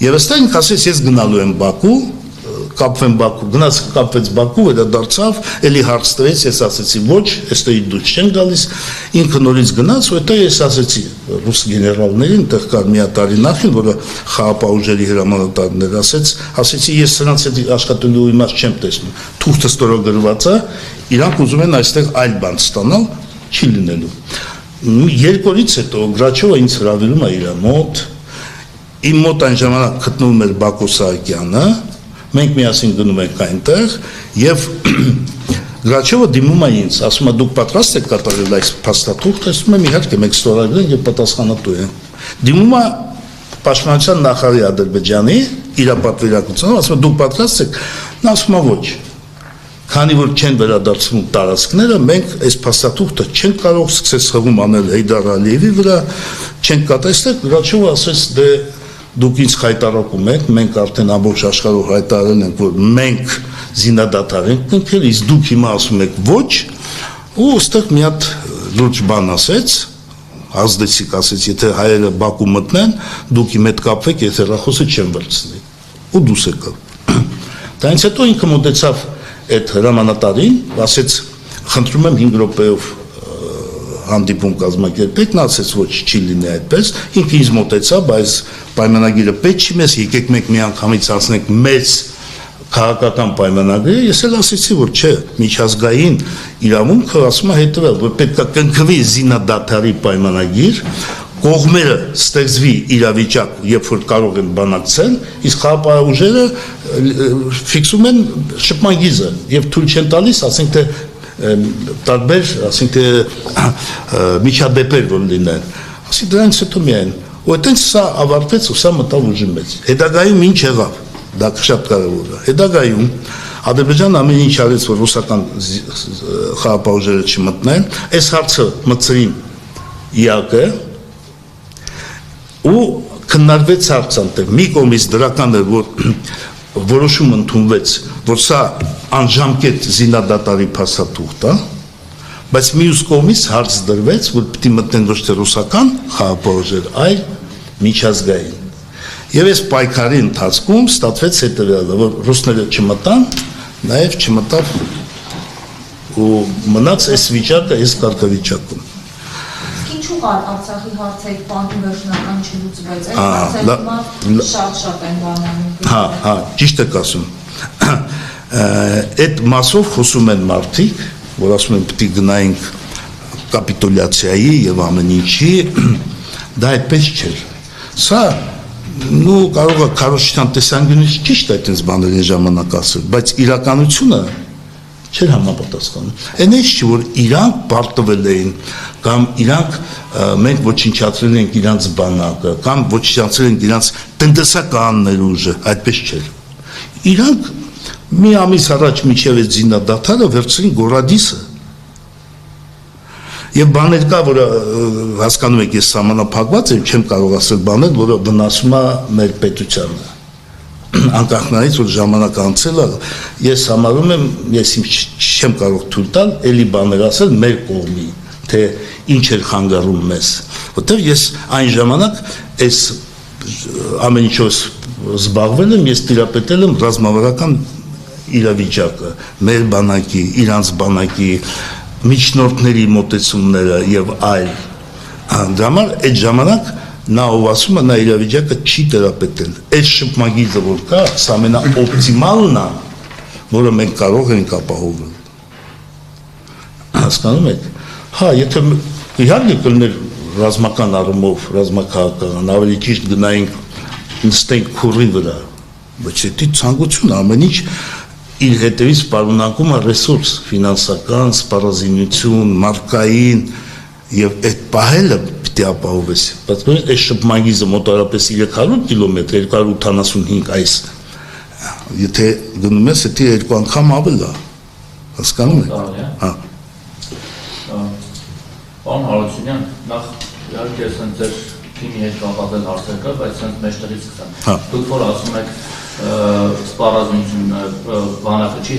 Եվ այստեղ ինքը ասեց ես գնալու եմ Բաքու, կապվեմ Բաքու, գնաց կապվեց Բաքու, վերադարձավ, էլի հարց տվեց, ես ասեցի ոչ, այստեղից դուրս չեն գալիս, ինքը նորից գնաց, ու հետո ես ասեցի ռուս գեներալներին, այդտեղ կար մի տարի նախին, որը խաղապահուժերի հրամանատարներ ասեցի ես սրանց հետ աշխատելու իմաստ չեմ տեսնում, թուղթը ստորագրված է, իրանք ուզում են այստեղ այլ բան ստանալ, չի լինելու։ Երկու օրից հետո Գրաչովը ինձ հրավիրում է իր մոտ, իմ մոտ այն ժամանակ գտնվում էր Բակո Սահակյանը, մենք միասին գնում ենք այնտեղ եւ Գրաչովը դիմում է ինձ, ասում է դուք պատրաստ եք կատարել այս փաստաթուղթը, ասում եմ իհարկե մենք ստորագրենք եւ պատասխանատու ենք։ Դիմում է Պաշտպանության նախարարի Ադրբեջանի իր պատվիրակությունով, ասում է դուք պատրաստ եք, նա ասում է ոչ։ Քանի որ չեն վերադարձնում տարածքները, մենք այս փաստաթուղթը չենք կարող սկսել խաղում անել Հեյդար Ալիևի վրա, չենք կատարել, Գրաչովը ասեց դե դուք ինձ խայտարակում եք, մենք արդեն ամբողջ աշխարհով հայտարարել ենք, որ մենք զինադադար ենք կնքել, իսկ դուք հիմա ասում եք ոչ, ու այստեղ մի հատ լուրջ բան ասեց, ազդեցիկ ասեց, եթե հայերը Բաքու մտնեն, դուք իմ հետ կապվեք, եթե հեռախոսը չեմ վերցնի, ու դուս եկավ։ Դրանից հետո ինքը մոտեցավ այդ հրամանատարին, ասեց, խնդրում եմ 5 րոպեով հանդիպում կազմակերպեք, նա ասեց ոչ չի լինի այդպես, ինքը ինձ մոտեցավ, բայց պայմանագիրը պետք չի մեզ, եկեք մենք միանգամից անցնենք մեծ քաղաքական պայմանագրերը, ես էլ ասեցի, որ չէ, միջազգային իրավունքը ասում է հետևել, որ պետք է կնքվի զինադադարի պայմանագիր, կողմերը ստեղծվի իրավիճակ, երբ որ կարող են բանակցել, իսկ խաղապահուժերը ֆիքսում են շփման գիզը եւ թույլ չեն տալիս, ասենք թե տարբեր, ասենք թե միջադեպեր որ լինեն, ասի դրանից հետո միայն, ու այդտենց սա ավարտվեց ու սա մտավ ուժի մեջ։ Հետագայում ինչ եղավ, դա շատ կարևոր է։ Հետագայում Ադրբեջանը ամեն ինչ արեց, որ ռուսական խաղապահուժերը չմտնեն, այս հարցը մտցրին ԻԱԿ-ը ու քննարկվեց հարցը այնտեղ։ Մի կողմից դրական էր, որ որոշում ընդունվեց, որ սա անժամկետ զինադատարի փաստաթուղթ է, բայց մյուս կողմից հարց դրվեց, որ պետք է մտնեն ոչ թե ռուսական խաղապահուժեր, այլ միջազգային։ Եվ այս պայքարի ընթացքում ստացվեց հետևյալը, որ ռուսները չմտան, նաև չմտավ ու մնաց այս վիճակը, այս կարգավիճակում։ Ինչու Արցախի հարցը պանտում վերջնական չլուծվեց, այս հարցը հիմա շատ են բանանում։ Հա, ճիշտ եք ասում։ Այդ մասով խոսում են մարդիկ, որ ասում են պետք է գնայինք կապիտուլյացիայի եւ ամեն ինչի, դա այդպես չէր։ Սա նու կարող է քարոզչության տեսանկյունից ճիշտ է այդպես բաների ժամանակ ասել, բայց իրականությունը չէր համապատասխանում։ Այն էս չի, որ իրանք պարտվել էին, կամ իրանք մենք ոչնչացրել ենք իրանց բանակը, կամ ոչնչացրել ենք իրանց տնտեսական ներուժը, այդպես չէր։ Իրանք մի ամիս առաջ միջև այդ զինադադարը վերցրին Գորադիսը։ Եվ բաներ կա, որը հասկանում եք, ես սահմանափակված եմ, չեմ կարող ասել բաներ, որը վնասում է մեր պետությանը։ Անկախնայից որ ժամանակ անցել է, ես համարում եմ, ես չեմ կարող թույլ տալ, էլի բաներ ասել մեր կողմի, թե ինչ էր խանգարում մեզ, որտեղ ես այն ժամանակ այս ամեն ինչով զբաղվել եմ, ես տիրապետել եմ ռազմավարական իրավիճակը, մեր բանակի, իրանց բանակի, միջնորդների մոտեցումները եւ այլ։ Դրա համար այդ ժամանակ նա ով ասում է, նա իրավիճակը չի տերապետել։ Այս շփմագիծը որ կա, սա ամենաօպտիմալն է, որը մենք կարող ենք ապահովել։ Հասկանում եք։ Հա, եթե իհարկե կլներ ռազմական առումով, ռազմաքաղաքական, ավելի ճիշտ գնայինք նստենք քուրի վրա, բայց դա ցանկություն ամեն ինչ իր հետևից պարունակում է ռեսուրս, ֆինանսական, սպառազինություն, մարդկային եւ այդ պահելը պիտի ապահովես։ Բայց այս շփմագիծը մոտարապես 300 կիլոմետր, 285 այս, եթե գնում ես, դա 2 անգամ ավել է, հասկանում եք։ Հա։ Պարոն Հարությունյան, նախ իհարկե ասեն ձեր թիմի հետ կապված հարցեր կա, բայց ասենք մեջտեղից սկսեմ։ Դուք որ ասում եք սպառազինությունը բանակը չի